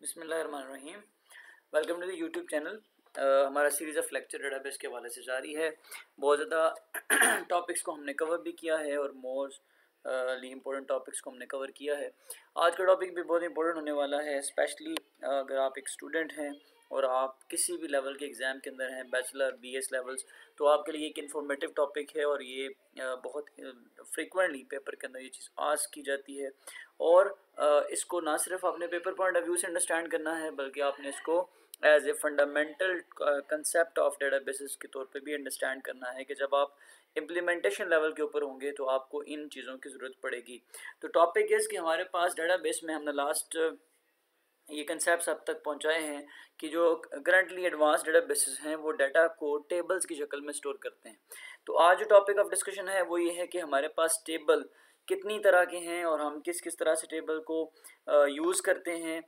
बिस्मिल्लाहिर्रहमानिर्रहीम। Welcome to the YouTube channel. हमारा series of lecture database के हवाले से जारी है। बहुत ज़्यादा टॉपिक्स को हमने कवर भी किया है और मोस्टली इम्पोर्टेंट टॉपिक्स को हमने कवर किया है। आज का टॉपिक भी बहुत इंपॉर्टेंट होने वाला है, स्पेशली अगर आप एक स्टूडेंट हैं और आप किसी भी लेवल के एग्ज़ाम के अंदर हैं, बैचलर बीएस लेवल्स, तो आपके लिए एक इन्फॉर्मेटिव टॉपिक है और ये बहुत फ्रीक्वेंटली पेपर के अंदर ये चीज़ आस्क की जाती है। और इसको ना सिर्फ अपने पेपर पॉइंट ऑफ व्यू से अंडरस्टैंड करना है, बल्कि आपने इसको as a fundamental concept of databases के तौर पे भी अंडरस्टैंड करना है कि जब आप इम्प्लीमेंटेशन लेवल के ऊपर होंगे तो आपको इन चीज़ों की ज़रूरत पड़ेगी। तो टॉपिक इज़ कि हमारे पास डेटाबेस में हमने लास्ट ये कंसेप्ट अब तक पहुंचाए हैं कि जो करंटली एडवांस डेटाबेसेस हैं वो डाटा को टेबल्स की शक्ल में स्टोर करते हैं। तो आज जो टॉपिक ऑफ डिस्कशन है वो ये है कि हमारे पास टेबल कितनी तरह के हैं और हम किस किस तरह से टेबल को यूज़ करते हैं,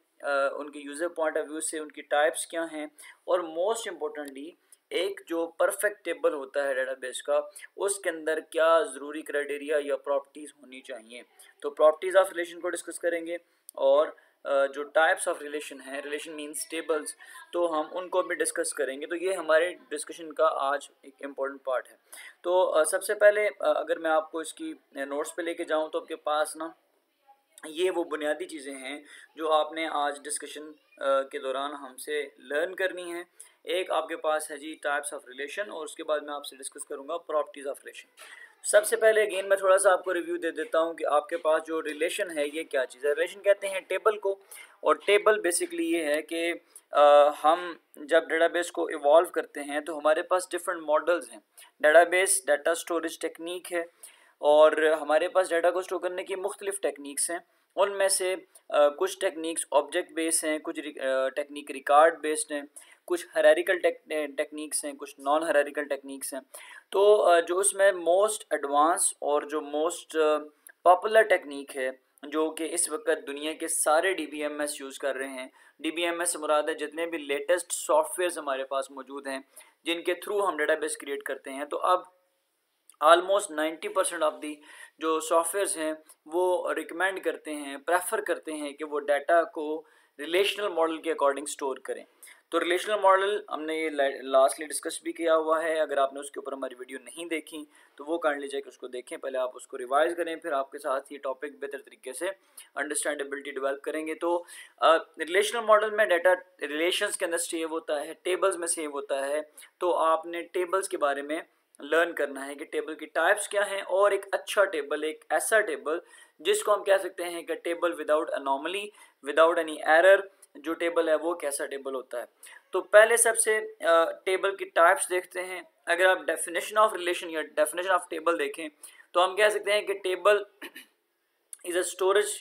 उनके यूज़र पॉइंट ऑफ व्यू से उनकी टाइप्स क्या हैं, और मोस्ट इम्पोर्टेंटली एक जो परफेक्ट टेबल होता है डेटाबेस का, उसके अंदर क्या ज़रूरी क्राइटेरिया या प्रॉपर्टीज़ होनी चाहिए। तो प्रॉपर्टीज़ ऑफ रिलेशन को डिस्कस करेंगे और जो टाइप्स ऑफ रिलेशन है, रिलेशन मींस टेबल्स, तो हम उनको भी डिस्कस करेंगे। तो ये हमारे डिस्कशन का आज एक इम्पॉर्टेंट पार्ट है। तो सबसे पहले अगर मैं आपको इसकी नोट्स पे लेके जाऊं तो आपके पास ना ये वो बुनियादी चीज़ें हैं जो आपने आज डिस्कशन के दौरान हमसे लर्न करनी है। एक आपके पास है जी टाइप्स ऑफ रिलेशन, और उसके बाद मैं आपसे डिस्कस करूँगा प्रॉपर्टीज़ ऑफ रिलेशन। सबसे पहले अगेन मैं थोड़ा सा आपको रिव्यू दे देता हूँ कि आपके पास जो रिलेशन है ये क्या चीज़ है। रिलेशन कहते हैं टेबल को, और टेबल बेसिकली ये है कि हम जब डेटाबेस को इवॉल्व करते हैं तो हमारे पास डिफरेंट मॉडल्स हैं। डेटाबेस डाटा स्टोरेज टेक्निक है और हमारे पास डाटा को स्टोर करने की मुख्तलिफ टेक्निक्स हैं। उनमें से कुछ टेक्निक्स ऑब्जेक्ट बेस्ड हैं, कुछ टेक्निक रिकॉर्ड बेस्ड हैं, कुछ हायरार्किकल टेक्निक्स हैं, कुछ नॉन हायरार्किकल टेक्निक्स हैं। तो जो उसमें मोस्ट एडवांस और जो मोस्ट पॉपुलर टेक्निक है, जो कि इस वक्त दुनिया के सारे DBMS यूज़ कर रहे हैं। DBMS से मुराद है जितने भी लेटेस्ट सॉफ्टवेयर्स हमारे पास मौजूद हैं जिनके थ्रू हम डेटाबेस क्रिएट करते हैं। तो अब ऑलमोस्ट 90% ऑफ दी जो सॉफ्टवेयर्स हैं वो रिकमेंड करते हैं, प्रेफर करते हैं कि वो डाटा को रिलेशनल मॉडल के अकॉर्डिंग स्टोर करें। तो रिलेशनल मॉडल हमने ये लास्टली डिस्कस भी किया हुआ है। अगर आपने उसके ऊपर हमारी वीडियो नहीं देखी तो वो कर लीजिए कि उसको देखें, पहले आप उसको रिवाइज करें, फिर आपके साथ ये टॉपिक बेहतर तरीके से अंडरस्टैंडेबिलिटी डेवलप करेंगे। तो रिलेशनल मॉडल में डाटा रिलेशंस के अंदर सेव होता है, टेबल्स में सेव होता है। तो आपने टेबल्स के बारे में लर्न करना है कि टेबल की टाइप्स क्या हैं, और एक अच्छा टेबल, एक ऐसा टेबल जिसको हम कह सकते हैं कि table without anomaly, without any error, जो टेबल है वो कैसा टेबल होता है। तो पहले सबसे टेबल की टाइप्स देखते हैं। अगर आप डेफिनेशन ऑफ रिलेशन या डेफिनेशन ऑफ टेबल देखें तो हम कह सकते हैं कि table is a storage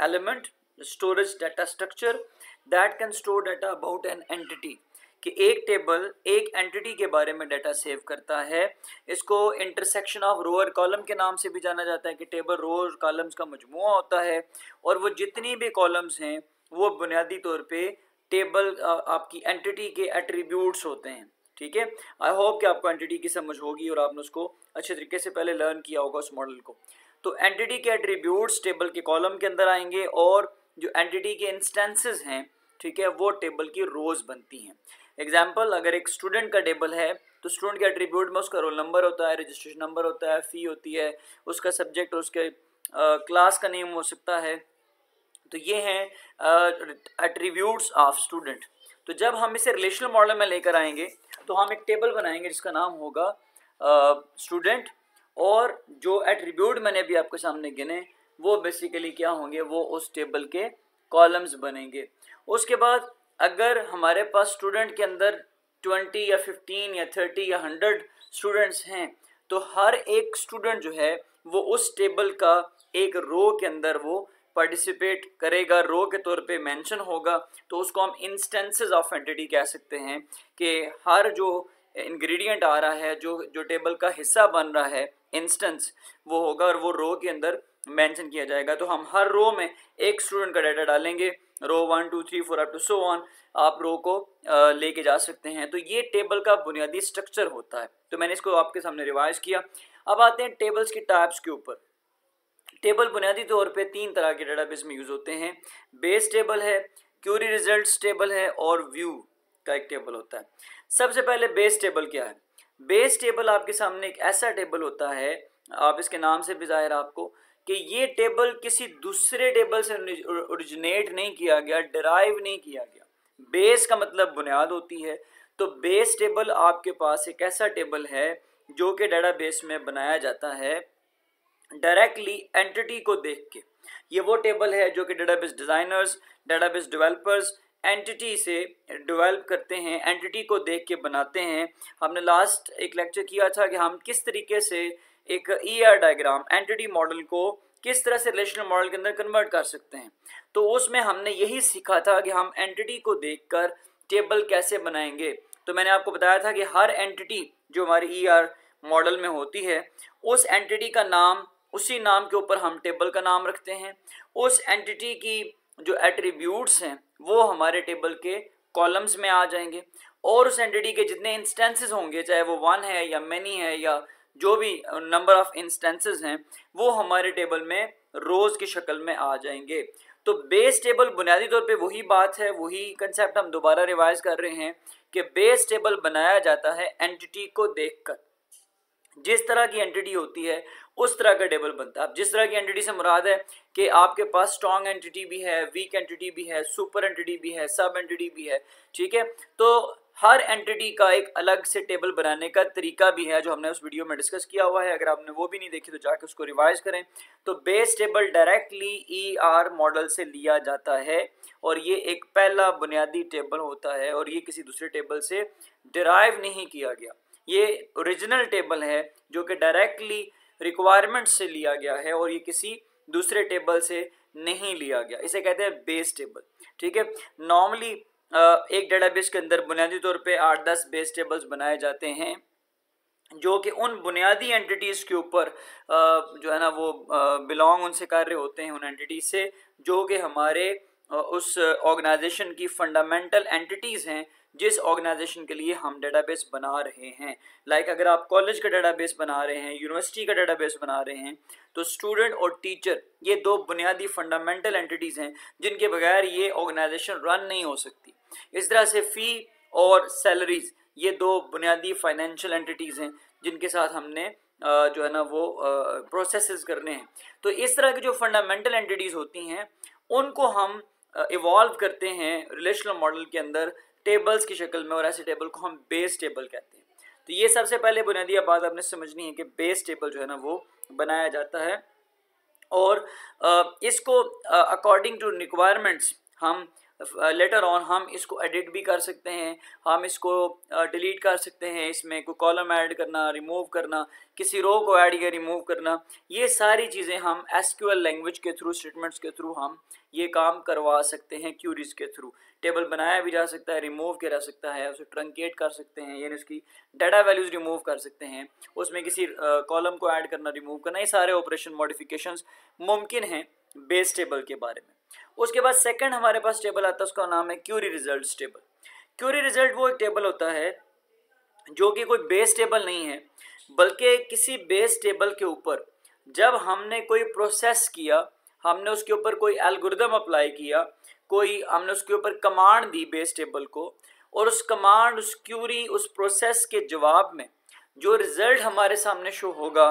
element, storage data structure that can store data about an entity, कि एक टेबल एक एंटिटी के बारे में डाटा सेव करता है। इसको इंटरसेक्शन ऑफ रो और कॉलम के नाम से भी जाना जाता है कि टेबल रो और कॉलम्स का मजमुआ होता है, और वो जितनी भी कॉलम्स हैं वो बुनियादी तौर पे टेबल आपकी एंटिटी के एट्रीब्यूट्स होते हैं। ठीक है, आई होप कि आपको एंटिटी की समझ होगी और आपने उसको अच्छे तरीके से पहले लर्न किया होगा उस मॉडल को। तो एंटिटी के एट्रीब्यूट्स टेबल के कॉलम के अंदर आएंगे, और जो एंटिटी के इंस्टेंसेस हैं, ठीक है, वो टेबल की रोज बनती हैं। एग्जाम्पल, अगर एक स्टूडेंट का टेबल है तो स्टूडेंट के एट्रीब्यूट में उसका रोल नंबर होता है, रजिस्ट्रेशन नंबर होता है, फ़ी होती है, उसका सब्जेक्ट और उसके क्लास का नेम हो सकता है। तो ये हैं एट्रीब्यूट्स ऑफ स्टूडेंट। तो जब हम इसे रिलेशनल मॉडल में लेकर आएंगे तो हम एक टेबल बनाएंगे जिसका नाम होगा स्टूडेंट, और जो एट्रीब्यूट मैंने भी आपके सामने गिने वो बेसिकली क्या होंगे, वो उस टेबल के कॉलम्स बनेंगे। उसके बाद अगर हमारे पास स्टूडेंट के अंदर 20 या 15 या 30 या 100 स्टूडेंट्स हैं तो हर एक स्टूडेंट जो है वो उस टेबल का एक रो के अंदर वो पार्टिसिपेट करेगा, रो के तौर पे मेंशन होगा। तो उसको हम इंस्टेंसेस ऑफ एंटिटी कह सकते हैं कि हर जो इंग्रेडिएंट आ रहा है, जो जो टेबल का हिस्सा बन रहा है, इंस्टेंस वो होगा और वो रो के अंदर मेंशन किया जाएगा। तो हम हर रो में एक स्टूडेंट का डाटा डालेंगे, रो 1 2 3 4 अप टू सो ऑन, आप रो को लेके जा सकते हैं। तो ये टेबल का बुनियादी स्ट्रक्चर होता है। तो मैंने इसको आपके सामने रिवाइज किया। अब आते हैं टेबल्स की टाइप्स के ऊपर। टेबल बुनियादी तौर पे 3 तरह के डेटाबेस में यूज़ होते हैं। बेस टेबल है क्यूरी रिजल्ट्स टेबल है और व्यू का एक टेबल होता है। सबसे पहले बेस टेबल क्या है? बेस टेबल आपके सामने एक ऐसा टेबल होता है, आप इसके नाम से भी जाहिर आपको कि ये टेबल किसी दूसरे टेबल से ओरिजिनेट नहीं किया गया, डिराइव नहीं किया गया। बेस का मतलब बुनियाद होती है, तो बेस टेबल आपके पास एक ऐसा टेबल है जो कि डेटाबेस में बनाया जाता है डायरेक्टली एंटिटी को देख के। ये वो टेबल है जो कि database designers, database developers entity से डेवलप करते हैं, एंटिटी को देख के बनाते हैं। हमने लास्ट एक लेक्चर किया था कि हम किस तरीके से एक ER डायग्राम एंटिटी मॉडल को किस तरह से रिलेशनल मॉडल के अंदर कन्वर्ट कर सकते हैं। तो उसमें हमने यही सीखा था कि हम एंटिटी को देखकर टेबल कैसे बनाएंगे। तो मैंने आपको बताया था कि हर एंटिटी जो हमारी ER मॉडल में होती है, उस एंटिटी का नाम, उसी नाम के ऊपर हम टेबल का नाम रखते हैं। उस एंटिटी की जो एट्रीब्यूट्स हैं वो हमारे टेबल के कॉलम्स में आ जाएंगे, और उस एंटिटी के जितने इंस्टेंसेस होंगे, चाहे वो 1 है या मैनी है या जो भी नंबर ऑफ इंस्टेंसेस हैं, वो हमारे टेबल में रोज़ की शक्ल में आ जाएंगे। तो बेस टेबल बुनियादी तौर पे वही बात है, वही कंसेप्ट हम दोबारा रिवाइज कर रहे हैं कि बेस टेबल बनाया जाता है एंटिटी को देखकर। जिस तरह की एंटिटी होती है उस तरह का टेबल बनता है। अब जिस तरह की एंटिटी से मुराद है कि आपके पास स्ट्रॉन्ग एंटिटी भी है, वीक एंटिटी भी है, सुपर एंटिटी भी है, सब एंटिटी भी है, ठीक है। तो हर एंटिटी का एक अलग से टेबल बनाने का तरीका भी है जो हमने उस वीडियो में डिस्कस किया हुआ है। अगर आपने वो भी नहीं देखी तो जाकर उसको रिवाइज करें। तो base table directly ER model से लिया जाता है और ये एक पहला बुनियादी टेबल होता है और ये किसी दूसरे टेबल से डिराइव नहीं किया गया। ये ओरिजिनल टेबल है जो कि डायरेक्टली रिक्वायरमेंट से लिया गया है और ये किसी दूसरे टेबल से नहीं लिया गया। इसे कहते हैं बेस टेबल, ठीक है। नॉर्मली एक डेटाबेस के अंदर बुनियादी तौर पे 8-10 बेस टेबल्स बनाए जाते हैं जो कि उन बुनियादी एंटिटीज़ के ऊपर जो है ना वो बिलोंग उनसे कर रहे होते हैं, उन एंटिटीज से जो कि हमारे उस ऑर्गेनाइजेशन की फंडामेंटल एंटिटीज़ हैं जिस ऑर्गेनाइजेशन के लिए हम डेटाबेस बना रहे हैं। लाइक अगर आप कॉलेज का डेटाबेस बना रहे हैं, यूनिवर्सिटी का डेटाबेस बना रहे हैं, तो स्टूडेंट और टीचर ये दो बुनियादी फंडामेंटल एंटिटीज़ हैं जिनके बगैर ये ऑर्गेनाइजेशन रन नहीं हो सकती। इस तरह से फ़ी और सैलरीज ये दो बुनियादी फाइनेंशियल एंटिटीज़ हैं जिनके साथ हमने जो है ना वो प्रोसेसेस करने हैं। तो इस तरह की जो फंडामेंटल एंटिटीज़ होती हैं उनको हम इवॉल्व करते हैं रिलेशनल मॉडल के अंदर टेबल्स की शक्ल में, और ऐसे टेबल को हम बेस टेबल कहते हैं। तो ये सबसे पहले बुनियादी बात आपने समझनी है कि बेस टेबल जो है ना वो बनाया जाता है और इसको अकॉर्डिंग टू रिक्वायरमेंट्स हम लेटर ऑन हम इसको एडिट भी कर सकते हैं, हम इसको डिलीट कर सकते हैं। इसमें कोई कॉलम ऐड करना, रिमूव करना, किसी रो को ऐड या रिमूव करना, ये सारी चीज़ें हम SQL लैंग्वेज के थ्रू, स्टेटमेंट्स के थ्रू हम ये काम करवा सकते हैं। क्यूरीज के थ्रू टेबल बनाया भी जा सकता है, रिमूव किया जा सकता है, उसे ट्रंकेट कर सकते हैं, यानी उसकी डाटा वैल्यूज़ रिमूव कर सकते हैं, उसमें किसी कॉलम को ऐड करना, रिमूव करना, ये सारे ऑपरेशन मॉडिफिकेशंस मुमकिन हैं बेस टेबल के बारे में। उसके बाद सेकंड हमारे पास टेबल आता है, उसका नाम है query results table. Query result वो एक टेबल होता है जो कि कोई बेस टेबल नहीं है, बल्कि किसी बेस टेबल के ऊपर जब हमने कोई प्रोसेस किया, हमने उसके ऊपर कोई एल्गोरिदम अप्लाई किया, कोई हमने उसके ऊपर कमांड दी बेस टेबल को, और उस कमांड, उस क्यूरी, उस प्रोसेस के जवाब में जो रिजल्ट हमारे सामने शो होगा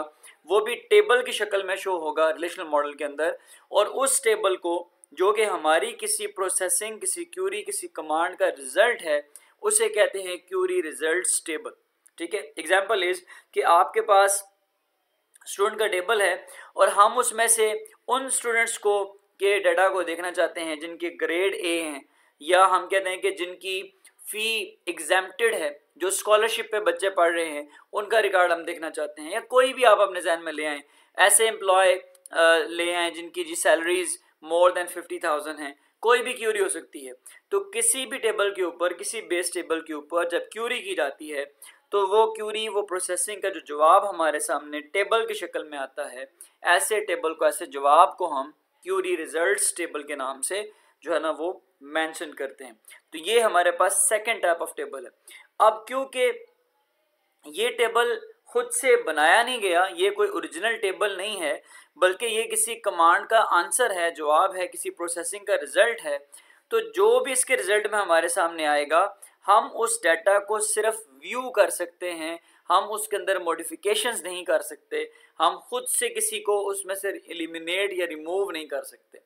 वो भी टेबल की शक्ल में शो होगा रिलेशनल मॉडल के अंदर। और उस टेबल को जो कि हमारी किसी प्रोसेसिंग, किसी क्यूरी, किसी कमांड का रिजल्ट है, उसे कहते हैं क्यूरी रिजल्ट्स टेबल, ठीक है। एग्जांपल इज कि आपके पास स्टूडेंट का टेबल है और हम उसमें से उन स्टूडेंट्स को के डाटा को देखना चाहते हैं जिनके ग्रेड A हैं, या हम कहते हैं कि जिनकी फ़ी एग्जेम्प्टेड है, जो स्कॉलरशिप पे बच्चे पढ़ रहे हैं, उनका रिकॉर्ड हम देखना चाहते हैं। या कोई भी आप अपने जहन में ले आएँ, ऐसे एम्प्लॉय ले आएँ जिनकी जी सैलरीज मोर देन 50,000 हैं, कोई भी क्यूरी हो सकती है। तो किसी भी टेबल के ऊपर, किसी बेस टेबल के ऊपर जब क्यूरी की जाती है तो वो क्यूरी, वो प्रोसेसिंग का जो जवाब हमारे सामने टेबल की शक्ल में आता है, ऐसे टेबल को, ऐसे जवाब को हम क्यूरी रिजल्ट्स टेबल के नाम से जो है ना वो मेंशन करते हैं। तो ये हमारे पास सेकंड टाइप ऑफ टेबल है। अब क्योंकि ये टेबल खुद से बनाया नहीं गया, ये कोई ओरिजिनल टेबल नहीं है, बल्कि ये किसी कमांड का आंसर है, जवाब है, किसी प्रोसेसिंग का रिजल्ट है, तो जो भी इसके रिजल्ट में हमारे सामने आएगा हम उस डाटा को सिर्फ व्यू कर सकते हैं, हम उसके अंदर मॉडिफिकेशंस नहीं कर सकते, हम खुद से किसी को उसमें से एलिमिनेट या रिमूव नहीं कर सकते।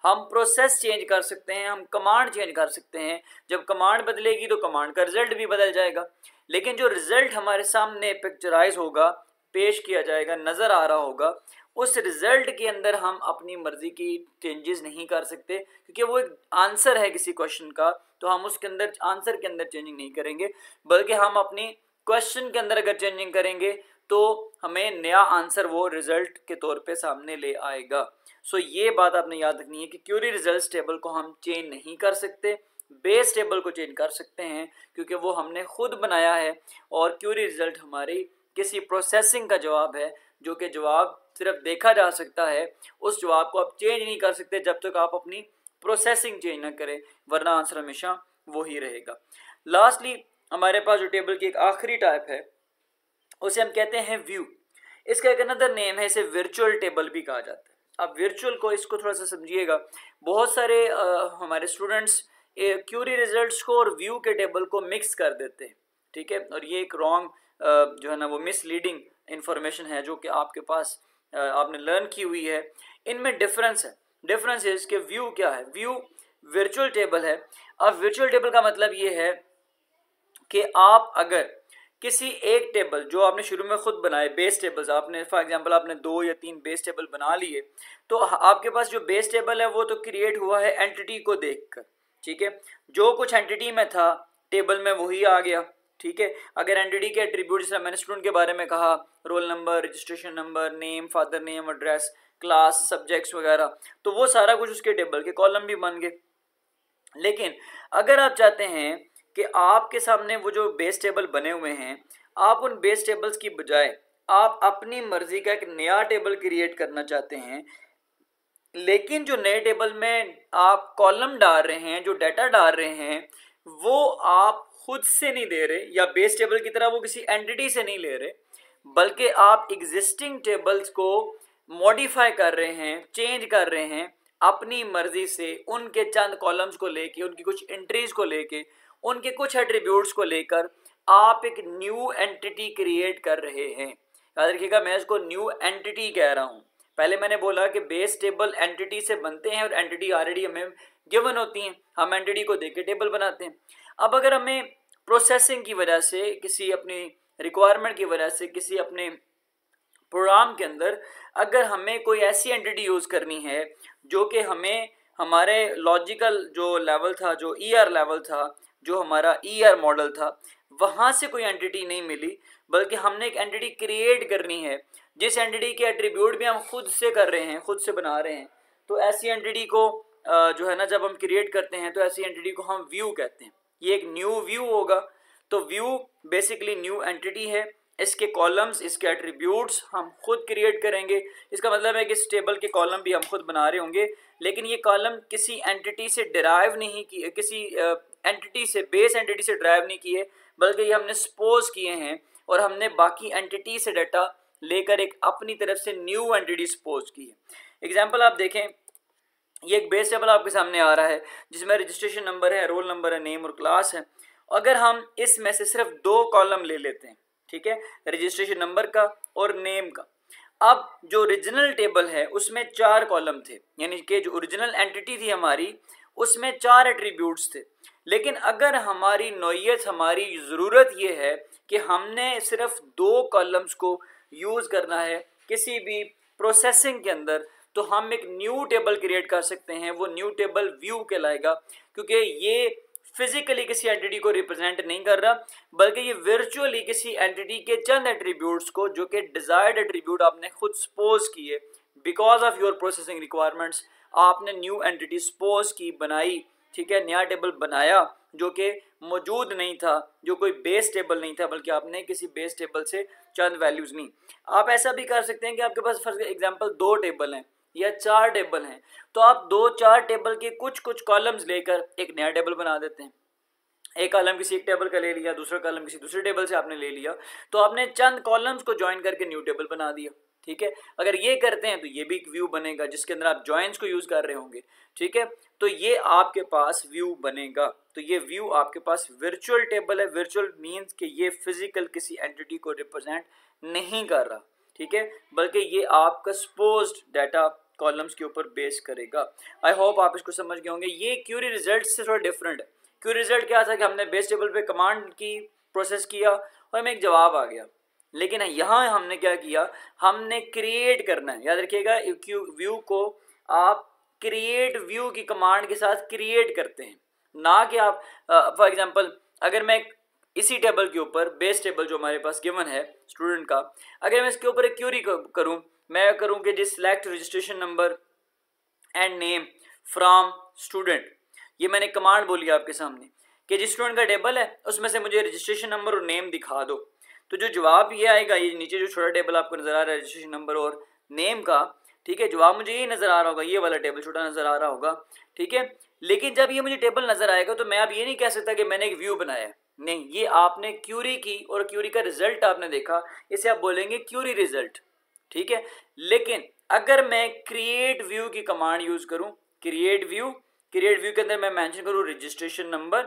हम प्रोसेस चेंज कर सकते हैं, हम कमांड चेंज कर सकते हैं, जब कमांड बदलेगी तो कमांड का रिजल्ट भी बदल जाएगा, लेकिन जो रिजल्ट हमारे सामने पिक्चराइज होगा, पेश किया जाएगा, नज़र आ रहा होगा, उस रिजल्ट के अंदर हम अपनी मर्जी की चेंजेस नहीं कर सकते, क्योंकि वो एक आंसर है किसी क्वेश्चन का, तो हम उसके अंदर आंसर के अंदर चेंजिंग नहीं करेंगे, बल्कि हम अपनी क्वेश्चन के अंदर अगर चेंजिंग करेंगे तो हमें नया आंसर वो रिजल्ट के तौर पे सामने ले आएगा। सो ये बात आपने याद रखनी है कि क्यूरी रिजल्ट टेबल को हम चेंज नहीं कर सकते, बेस टेबल को चेंज कर सकते हैं क्योंकि वो हमने खुद बनाया है, और क्यूरी रिजल्ट हमारी किसी प्रोसेसिंग का जवाब है, जो कि जवाब सिर्फ देखा जा सकता है, उस जवाब को आप चेंज नहीं कर सकते जब तक आप अपनी प्रोसेसिंग चेंज ना करें, वरना आंसर हमेशा वही रहेगा। लास्टली हमारे पास जो टेबल की एक आखिरी टाइप है उसे हम कहते हैं व्यू। इसका एक अनदर नेम है, इसे वर्चुअल टेबल भी कहा जाता है। अब वर्चुअल को, इसको थोड़ा सा समझिएगा, बहुत सारे हमारे स्टूडेंट्स क्यूरी रिजल्ट्स को और व्यू के टेबल को मिक्स कर देते हैं, ठीक है, और ये एक रॉन्ग जो है ना वो मिसलीडिंग इंफॉर्मेशन है जो कि आपके पास आपने लर्न की हुई है। इनमें डिफरेंस है, डिफरेंस है इसके। व्यू क्या है? व्यू वर्चुअल टेबल है। अब वर्चुअल टेबल का मतलब ये है कि आप अगर किसी एक टेबल जो आपने शुरू में खुद बनाए, बेस टेबल्स, आपने फॉर एग्जांपल आपने 2 या 3 बेस टेबल बना लिए, तो आपके पास जो बेस टेबल है वो तो क्रिएट हुआ है एंटिटी को देखकर, ठीक है, जो कुछ एंटिटी में था टेबल में वही आ गया, ठीक है। अगर एंटिटी के एट्रीब्यूट, जैसे मैंने स्टूडेंट के बारे में कहा, roll number, registration number, name, father name, address, class, subjects वगैरह, तो वो सारा कुछ उसके टेबल के कॉलम भी बन गए। लेकिन अगर आप चाहते हैं कि आपके सामने वो जो बेस टेबल बने हुए हैं, आप उन बेस टेबल्स की बजाय आप अपनी मर्जी का एक नया टेबल क्रिएट करना चाहते हैं, लेकिन जो नए टेबल में आप कॉलम डाल रहे हैं, जो डाटा डाल रहे हैं, वो आप खुद से नहीं दे रहे, या बेस टेबल की तरह वो किसी एंटिटी से नहीं ले रहे, बल्कि आप एग्जिस्टिंग टेबल्स को मॉडिफाई कर रहे हैं, चेंज कर रहे हैं अपनी मर्जी से, उनके चंद कॉलम्स को लेके, उनकी कुछ एंट्रीज को लेके, उनके कुछ एट्रीब्यूट्स को लेकर आप एक न्यू एंटिटी क्रिएट कर रहे हैं। याद रखिएगा, मैं इसको न्यू एंटिटी कह रहा हूँ। पहले मैंने बोला कि बेस टेबल एंटिटी से बनते हैं और एंटिटी ऑलरेडी हमें गिवन होती हैं, हम एंटिटी को देख के टेबल बनाते हैं। अब अगर हमें प्रोसेसिंग की वजह से, किसी अपनी रिक्वायरमेंट की वजह से, किसी अपने प्रोग्राम के अंदर अगर हमें कोई ऐसी एंटिटी यूज़ करनी है जो कि हमें हमारे लॉजिकल जो लेवल था, जो ईआर लेवल था, जो हमारा ईआर मॉडल था, वहाँ से कोई एंटिटी नहीं मिली, बल्कि हमने एक एंटिटी क्रिएट करनी है जिस एंटिटी के एट्रीब्यूट भी हम खुद से कर रहे हैं, खुद से बना रहे हैं, तो ऐसी एंटिटी को जो है ना, जब हम क्रिएट करते हैं तो ऐसी एंटिटी को हम व्यू कहते हैं। ये एक न्यू व्यू होगा। तो व्यू बेसिकली न्यू एंटिटी है, इसके कॉलम्स, इसके एट्रीब्यूट्स हम खुद क्रिएट करेंगे। इसका मतलब है कि इस टेबल के कॉलम भी हम खुद बना रहे होंगे, लेकिन ये कॉलम किसी एंटिटी से डिराइव नहीं किए, किसी एंटिटी से, बेस एंटिटी से डिराइव नहीं किए, बल्कि ये हमने सपोज किए हैं और हमने बाकी एंटिटी से डाटा लेकर एक अपनी तरफ से न्यू एंटिटी सपोज की है। एग्जाम्पल आप देखें, ये एक बेस टेबल आपके सामने आ रहा है जिसमें रजिस्ट्रेशन नंबर है, रोल नंबर है, नेम और क्लास है। अगर हम इसमें से सिर्फ 2 कॉलम ले लेते हैं, ठीक है, रजिस्ट्रेशन नंबर का और नेम का, अब जो ओरिजिनल टेबल है उसमें 4 कॉलम थे, यानी कि जो ओरिजिनल एंटिटी थी हमारी उसमें 4 एट्रीब्यूट्स थे। लेकिन अगर हमारी नौयत, हमारी ज़रूरत ये है कि हमने सिर्फ 2 कॉलम्स को यूज़ करना है किसी भी प्रोसेसिंग के अंदर, तो हम एक न्यू टेबल क्रिएट कर सकते हैं। वो न्यू टेबल व्यू कहलाएगा, क्योंकि ये फिजिकली किसी एंटिटी को रिप्रेजेंट नहीं कर रहा, बल्कि ये वर्चुअली किसी एंटिटी के चंद एट्रीब्यूट्स को, जो कि डिजायर्ड एट्रीब्यूट आपने खुद सपोज किए, because of your processing requirements, आपने न्यू एंटिटी सपोज की, बनाई, ठीक है, नया टेबल बनाया जो कि मौजूद नहीं था, जो कोई बेस टेबल नहीं था, बल्कि आपने किसी बेस टेबल से चंद वैल्यूज नहीं। आप ऐसा भी कर सकते हैं कि आपके पास फॉर एग्जांपल 2 टेबल हैं या 4 टेबल हैं, तो आप 2-4 टेबल के कुछ कुछ कॉलम्स लेकर एक नया टेबल बना देते हैं। एक कॉलम किसी एक टेबल का ले लिया, दूसरा कॉलम किसी दूसरे टेबल से आपने ले लिया, तो आपने चंद कॉलम्स को ज्वाइन करके न्यू टेबल बना दिया। ठीक है। अगर ये करते हैं तो ये भी एक व्यू बनेगा जिसके अंदर आप जॉइंट्स को यूज कर रहे होंगे, ठीक है। तो ये आपके पास व्यू बनेगा। तो ये व्यू आपके पास वर्चुअल टेबल है। वर्चुअल मींस कि ये फिजिकल किसी एंटिटी को रिप्रेजेंट नहीं कर रहा, ठीक है, बल्कि ये आपका सपोज्ड डाटा कॉलम्स के ऊपर बेस करेगा। आई होप आप इसको समझ गए होंगे। ये क्यूरी रिजल्ट से थोड़ा डिफरेंट है। क्यूरी रिजल्ट क्या था कि हमने बेस टेबल पे कमांड की प्रोसेस किया और हमें एक जवाब आ गया, लेकिन यहाँ हमने क्या किया, हमने क्रिएट करना है। याद रखिएगा, व्यू को आप क्रिएट व्यू की कमांड के साथ क्रिएट करते हैं, ना कि आप फॉर एग्जांपल अगर मैं इसी टेबल के ऊपर बेस टेबल जो हमारे पास गिवन है स्टूडेंट का, अगर मैं इसके ऊपर एक क्यूरी करूं, मैं करूं कि जिस select registration number and name from student, ये मैंने कमांड बोली आपके सामने कि जिस स्टूडेंट का टेबल है उसमें से मुझे रजिस्ट्रेशन नंबर और नेम दिखा दो। तो जो जवाब ये आएगा, ये नीचे जो छोटा टेबल आपको नजर आ रहा है रजिस्ट्रेशन नंबर और नेम का, ठीक है, जवाब मुझे ये नजर आ रहा होगा, ये वाला टेबल छोटा नजर आ रहा होगा, ठीक है। लेकिन जब ये मुझे टेबल नजर आएगा तो मैं अब ये नहीं कह सकता कि मैंने एक व्यू बनाया है, नहीं, ये आपने क्यूरी की और क्यूरी का रिजल्ट आपने देखा, इसे आप बोलेंगे क्यूरी रिजल्ट, ठीक है। लेकिन अगर मैं क्रिएट व्यू की कमांड यूज करूं, क्रिएट व्यू के अंदर मैं मेंशन करूं रजिस्ट्रेशन नंबर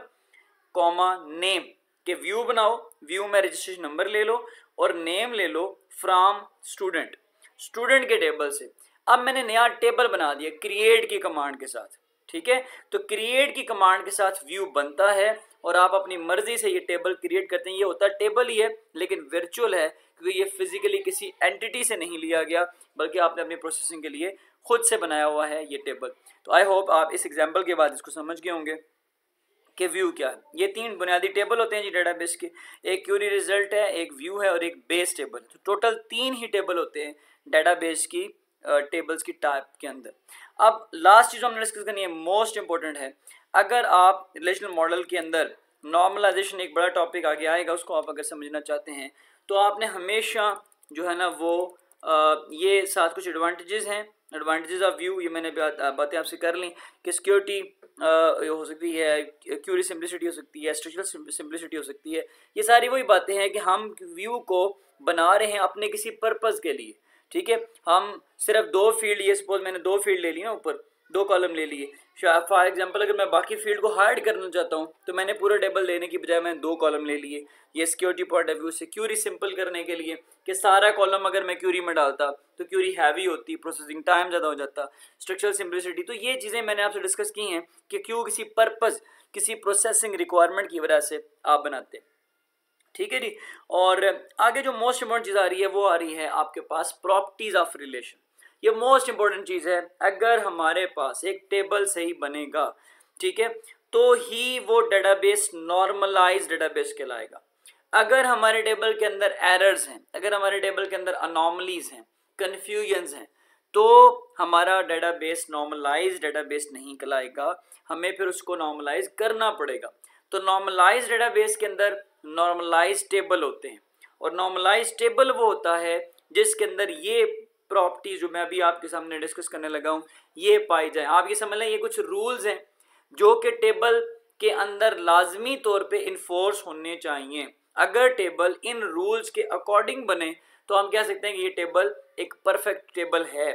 कॉमा नेम के व्यू बनाओ, व्यू में रजिस्ट्रेशन नंबर ले लो और नेम ले लो फ्रॉम स्टूडेंट के टेबल से। अब मैंने नया टेबल बना दिया क्रिएट की कमांड के साथ, ठीक है। तो क्रिएट की कमांड के साथ व्यू बनता है और आप अपनी मर्जी से ये टेबल क्रिएट करते हैं। ये होता टेबल ही है लेकिन वर्चुअल है, क्योंकि ये फिजिकली किसी एंटिटी से नहीं लिया गया, बल्कि आपने अपनी प्रोसेसिंग के लिए खुद से बनाया हुआ है ये टेबल। तो आई होप आप इस एग्जाम्पल के बाद इसको समझ गए होंगे कि व्यू क्या है। ये तीन बुनियादी टेबल होते हैं जी डेटाबेस के, एक क्यूरी रिजल्ट है, एक व्यू है और एक बेस टेबल। तो टोटल 3 ही टेबल होते हैं डेटाबेस की टेबल्स की टाइप के अंदर। अब लास्ट चीज हमने डिस्कस करनी है, मोस्ट इंपॉर्टेंट है, अगर आप रिलेशनल मॉडल के अंदर नॉर्मलाइजेशन एक बड़ा टॉपिक आगे आएगा, उसको आप अगर समझना चाहते हैं तो आपने हमेशा जो है ना वो ये साथ कुछ एडवांटेजेस हैं, एडवांटेजेस ऑफ व्यू, ये मैंने बातें आपसे कर ली कि सिक्योरिटी हो सकती है, क्यूरी सिंप्लिसिटी हो सकती है, स्ट्रक्चरल सिंप्लिसिटी हो सकती है। ये सारी वही बातें हैं कि हम व्यू को बना रहे हैं अपने किसी पर्पस के लिए, ठीक है। हम सिर्फ 2 फील्ड, ये सपोज मैंने 2 फील्ड ले ली ना, ऊपर 2 कॉलम ले लिए, फॉर एग्जांपल अगर मैं बाकी फील्ड को हाइड करना चाहता हूँ तो मैंने पूरा टेबल लेने की बजाय मैंने 2 कॉलम ले लिए। ये सिक्योरिटी पॉइंट ऑफ व्यू से क्यूरी सिंपल करने के लिए कि सारा कॉलम अगर मैं क्यूरी में डालता तो क्यूरी हैवी होती, प्रोसेसिंग टाइम ज़्यादा हो जाता, स्ट्रक्चरल सिंप्लिसिटी। तो ये चीज़ें मैंने आपसे डिस्कस की हैं कि क्यों किसी पर्पस, किसी प्रोसेसिंग रिक्वायरमेंट की वजह से आप बनाते हैं, ठीक है जी। और आगे जो मोस्ट इंपॉर्टेंट चीज़ आ रही है वो आ रही है आपके पास प्रॉपर्टीज ऑफ रिलेशन। ये मोस्ट इंपॉर्टेंट चीज़ है। अगर हमारे पास एक टेबल सही बनेगा, ठीक है, तो ही वो डेटाबेस नॉर्मलाइज डेटाबेस कहलाएगा। अगर हमारे टेबल के अंदर एरर्स हैं, अगर हमारे टेबल के अंदर अनोमलीज हैं, कन्फ्यूजन्स हैं, तो हमारा डेटाबेस नॉर्मलाइज डेटाबेस नहीं कहलाएगा, हमें फिर उसको नॉर्मलाइज करना पड़ेगा। तो नॉर्मलाइज डेटाबेस के अंदर नॉर्मलाइज टेबल होते हैं और नॉर्मलाइज टेबल वो होता है जिसके अंदर ये प्रॉपर्टी जो मैं अभी आपके सामने डिस्कस करने लगा हूँ ये पाई जाए। आप ये समझ लें ये कुछ रूल्स हैं जो कि टेबल के अंदर लाजमी तौर पे इन्फोर्स होने चाहिए। अगर टेबल इन रूल्स के अकॉर्डिंग बने तो हम कह सकते हैं कि ये टेबल एक परफेक्ट टेबल है,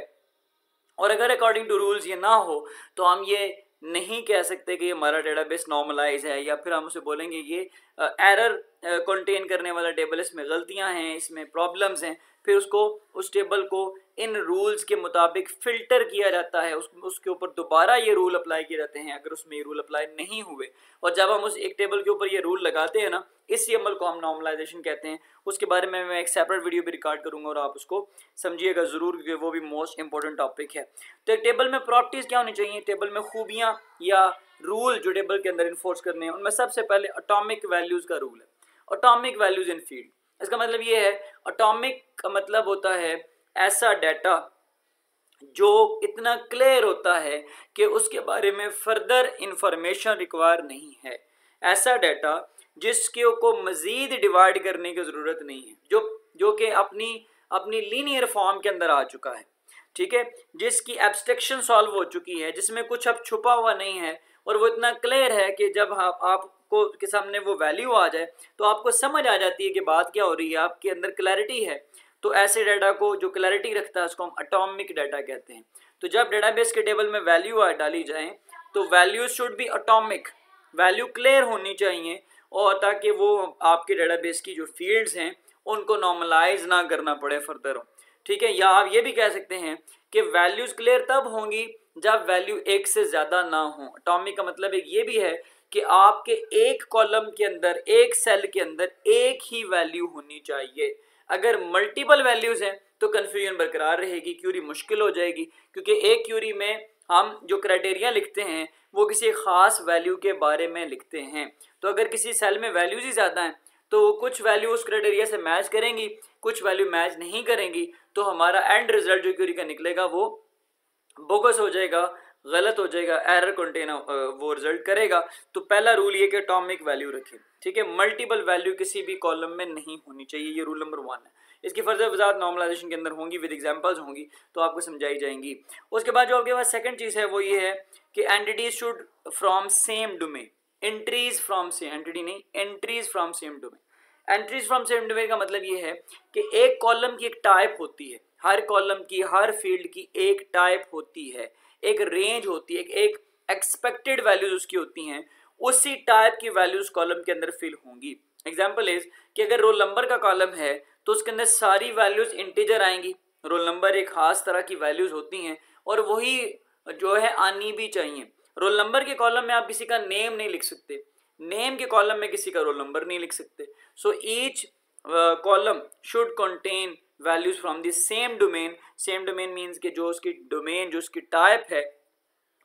और अगर अकॉर्डिंग टू रूल्स ये ना हो तो हम ये नहीं कह सकते कि हमारा डेटाबेस नॉर्मलाइज है, या फिर हम उसे बोलेंगे ये एरर कंटेन करने वाला टेबल, इसमें गलतियां हैं, इसमें प्रॉब्लम्स हैं। फिर उसको उस टेबल को इन रूल्स के मुताबिक फ़िल्टर किया जाता है, उसके ऊपर दोबारा ये रूल अप्लाई किए जाते हैं अगर उसमें ये रूल अप्लाई नहीं हुए। और जब हम उस एक टेबल के ऊपर ये रूल लगाते हैं ना, इसी अमल को हम नॉर्मलाइजेशन कहते हैं। उसके बारे में मैं एक सेपरेट वीडियो भी रिकॉर्ड करूंगा और आप उसको समझिएगा ज़रूर, क्योंकि वो भी मोस्ट इंपॉर्टेंट टॉपिक है। तो एक टेबल में प्रॉपर्टीज़ क्या होनी चाहिए, टेबल में खूबियाँ या रूल जो टेबल के अंदर इन्फोर्स करने हैं, उनमें सबसे पहले एटॉमिक वैल्यूज़ का रूल है। एटॉमिक वैल्यूज़ इन फील्ड, इसका मतलब ये है, एटॉमिक का मतलब होता है ऐसा डाटा जो इतना क्लियर होता है कि उसके बारे में फर्दर इंफॉर्मेशन रिक्वायर नहीं है, ऐसा डाटा जिसके को मज़ीद डिवाइड करने की ज़रूरत नहीं है, जो कि अपनी लीनियर फॉर्म के अंदर आ चुका है, ठीक है, जिसकी एब्स्ट्रैक्शन सॉल्व हो चुकी है, जिसमें कुछ अब छुपा हुआ नहीं है, और वो इतना क्लियर है कि जब आपको के सामने वो वैल्यू आ जाए तो आपको समझ आ जाती है कि बात क्या हो रही है, आपके अंदर क्लैरिटी है। तो ऐसे डाटा को जो क्लैरिटी रखता है उसको हम एटॉमिक डाटा कहते हैं। तो जब डेटाबेस के टेबल में वैल्यू डाली जाए तो values should be atomic, value clear होनी चाहिए, और ताकि वो आपके डेटाबेस की जो फील्ड्स हैं उनको नॉर्मलाइज ना करना पड़े फर्दर, ठीक है। या आप ये भी कह सकते हैं कि वैल्यूज क्लियर तब होंगी जब वैल्यू एक से ज़्यादा ना हो। एटॉमिक का मतलब एक ये भी है कि आपके एक कॉलम के अंदर, एक सेल के अंदर एक ही वैल्यू होनी चाहिए। अगर मल्टीपल वैल्यूज हैं तो कन्फ्यूजन बरकरार रहेगी, क्यूरी मुश्किल हो जाएगी, क्योंकि एक क्यूरी में हम जो क्राइटेरिया लिखते हैं वो किसी खास वैल्यू के बारे में लिखते हैं। तो अगर किसी सेल में वैल्यूज ही ज़्यादा हैं तो कुछ वैल्यू उस क्राइटेरिया से मैच करेंगी, कुछ वैल्यू मैच नहीं करेंगी, तो हमारा एंड रिजल्ट जो क्यूरी का निकलेगा वो बोगस हो जाएगा, गलत हो जाएगा, एरर कंटेन वो रिजल्ट करेगा। तो पहला रूल ये कि एटॉमिक वैल्यू रखें, ठीक है। मल्टीपल वैल्यू किसी भी कॉलम में नहीं होनी चाहिए, ये रूल नंबर 1 है। इसकी फर्दर वजाहत नॉर्मलाइजेशन के अंदर होंगी, विद एग्जांपल्स होंगी, तो आपको समझाई जाएंगी। उसके बाद जो आपके पास सेकंड चीज़ है वो ये है कि entities should from same domain, entries from same, entity नहीं, entries from same domain. Entries from same domain का मतलब ये है कि एक कॉलम की एक टाइप होती है, हर कॉलम की, हर फील्ड की एक टाइप होती है, एक रेंज होती है, एक एक्सपेक्टेड वैल्यूज उसकी होती हैं, उसी टाइप की वैल्यूज कॉलम के अंदर फिल होंगी। एग्जांपल इज कि अगर रोल नंबर का कॉलम है तो उसके अंदर सारी वैल्यूज इंटीजर आएंगी। रोल नंबर एक खास तरह की वैल्यूज होती हैं और वही जो है आनी भी चाहिए। रोल नंबर के कॉलम में आप किसी का नेम नहीं लिख सकते, नेम के कॉलम में किसी का रोल नंबर नहीं लिख सकते। So each column should contain values from the same domain. Same domain means कि जो उसकी डोमेन, जो उसकी टाइप है,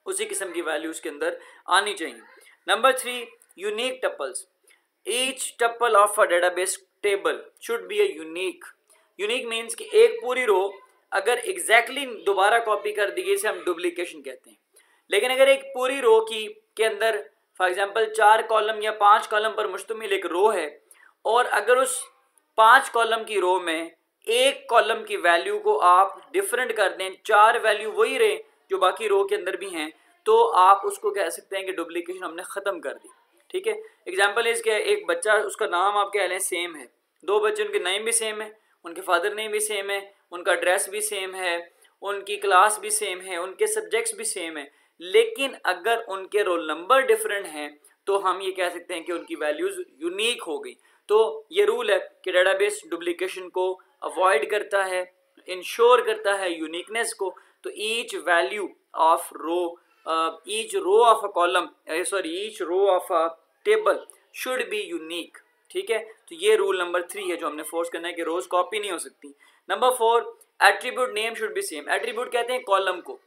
उसी किस्म की वैल्यूज के अंदर आनी चाहिए। Number 3, unique tuples. Each tuple of a database table should be a unique. Unique means कि एक पूरी रो अगर एग्जैक्टली दोबारा कॉपी कर दी गई, इसे हम डुप्लीकेशन कहते हैं। लेकिन अगर एक पूरी रो की के अंदर फॉर एग्जांपल 4 कॉलम या 5 कॉलम पर मुश्तमिल एक रो है, और अगर उस 5 कॉलम की रो में एक कॉलम की वैल्यू को आप डिफरेंट कर दें, 4 वैल्यू वही रहे जो बाकी रो के अंदर भी हैं, तो आप उसको कह सकते हैं कि डुप्लीकेशन हमने ख़त्म कर दी, ठीक है। एग्जांपल इस के एक बच्चा, उसका नाम आप कह लें सेम है, 2 बच्चे उनके नेम भी सेम है, उनके फादर नेम भी सेम है, उनका ड्रेस भी सेम है, उनकी क्लास भी सेम है, उनके सब्जेक्ट्स भी सेम है, लेकिन अगर उनके रोल नंबर डिफरेंट हैं तो हम ये कह सकते हैं कि उनकी वैल्यूज़ यूनिक हो गई। तो ये रूल है कि डेटाबेस डुप्लीकेशन को अवॉइड करता है, इंश्योर करता है यूनिकनेस को। तो each value of row, each row of a column, each row of a table should be unique, ठीक है। तो ये रूल नंबर 3 है जो हमने फोर्स करना है कि रोज कॉपी नहीं हो सकती। Number 4, attribute name should be same. Attribute कहते हैं कॉलम को,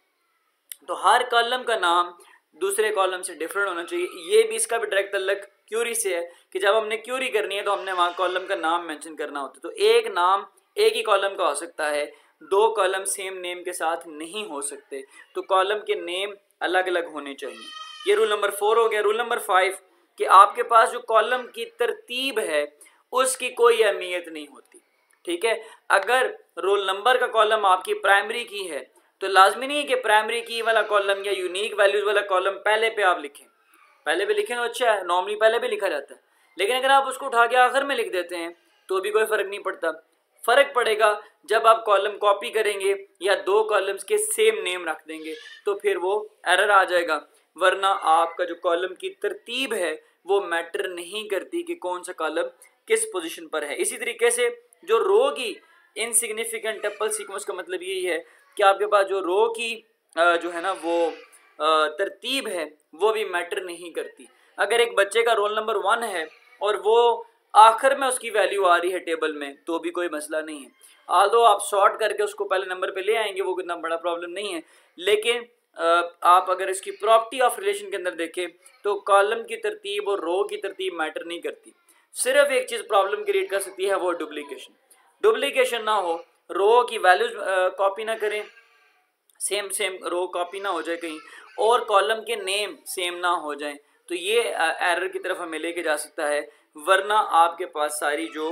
तो हर कॉलम का नाम दूसरे कॉलम से डिफरेंट होना चाहिए। ये भी, इसका भी डायरेक्ट तल्लक क्यूरी से है कि जब हमने क्यूरी करनी है तो हमने वहाँ कॉलम का नाम मेंशन करना होता है। तो एक नाम एक ही कॉलम का हो सकता है, 2 कॉलम सेम नेम के साथ नहीं हो सकते, तो कॉलम के नेम अलग अलग होने चाहिए। ये रूल नंबर 4 हो गया। रूल नंबर 5 कि आपके पास जो कॉलम की तरतीब है उसकी कोई अहमियत नहीं होती, ठीक है। अगर रोल नंबर का कॉलम आपकी प्राइमरी की है तो लाजमी नहीं है कि प्राइमरी की वाला कॉलम या यूनिक वैल्यूज वाला कॉलम पहले पे आप लिखें। पहले पे लिखें तो अच्छा है, नॉर्मली पहले पे लिखा जाता है, लेकिन अगर आप उसको उठा के आखिर में लिख देते हैं तो भी कोई फ़र्क नहीं पड़ता। फ़र्क पड़ेगा जब आप कॉलम कॉपी करेंगे या 2 कॉलम्स के सेम नेम रख देंगे, तो फिर वो एरर आ जाएगा। वरना आपका जो कॉलम की तरतीब है वो मैटर नहीं करती कि कौन सा कॉलम किस पोजीशन पर है। इसी तरीके से जो रो की इनसिग्निफिकेंट टपल सीक्वेंस का मतलब यही है कि आपके पास जो रो की जो है ना वो तरतीब है वो भी मैटर नहीं करती। अगर एक बच्चे का रोल नंबर 1 है और वो आखिर में उसकी वैल्यू आ रही है टेबल में तो भी कोई मसला नहीं है। आल्दो आप शॉर्ट करके उसको पहले नंबर पे ले आएंगे, वो कितना बड़ा प्रॉब्लम नहीं है। लेकिन आप अगर इसकी प्रॉपर्टी ऑफ रिलेशन के अंदर देखें तो कॉलम की तरतीब और रो की तरतीब मैटर नहीं करती। सिर्फ एक चीज़ प्रॉब्लम क्रिएट कर सकती है, वो डुप्लीकेशन। डुप्लीकेशन ना हो, रो की वैल्यूज कॉपी ना करें, सेम रो कॉपी ना हो जाए कहीं, और कॉलम के नेम सेम ना हो जाएं, तो ये एरर की तरफ हमें लेके जा सकता है। वरना आपके पास सारी जो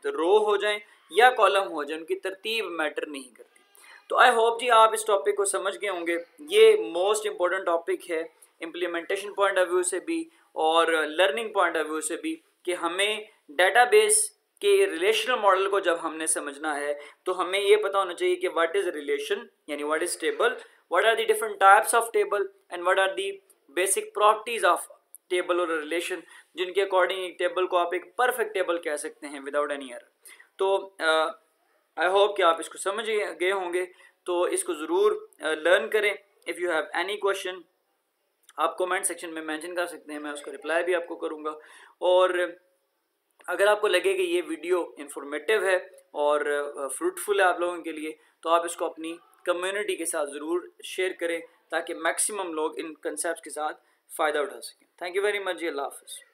रो हो जाएं या कॉलम हो जाए उनकी तरतीब मैटर नहीं करती। तो आई होप जी आप इस टॉपिक को समझ गए होंगे। ये मोस्ट इम्पोर्टेंट टॉपिक है इम्प्लीमेंटेशन पॉइंट ऑफ व्यू से भी और लर्निंग पॉइंट ऑफ व्यू से भी, कि हमें डेटाबेस कि रिलेशनल मॉडल को जब हमने समझना है तो हमें ये पता होना चाहिए कि व्हाट इज़ रिलेशन, यानी what is table, what are the different types of table and what are the basic properties of table और रिलेशन, जिनके अकॉर्डिंग एक टेबल को आप एक परफेक्ट टेबल कह सकते हैं विदाउट एनी एरर। तो आई होप कि आप इसको समझ गए होंगे, तो इसको ज़रूर लर्न करें। If you have any question आप कमेंट सेक्शन में मेंशन कर सकते हैं, मैं उसका रिप्लाई भी आपको करूँगा। और अगर आपको लगे कि ये वीडियो इंफॉर्मेटिव है और फ्रूटफुल है आप लोगों के लिए, तो आप इसको अपनी कम्युनिटी के साथ ज़रूर शेयर करें ताकि मैक्सिमम लोग इन कंसेप्ट के साथ फ़ायदा उठा सकें। थैंक यू वेरी मच जी, अल्लाह हाफ़िज़।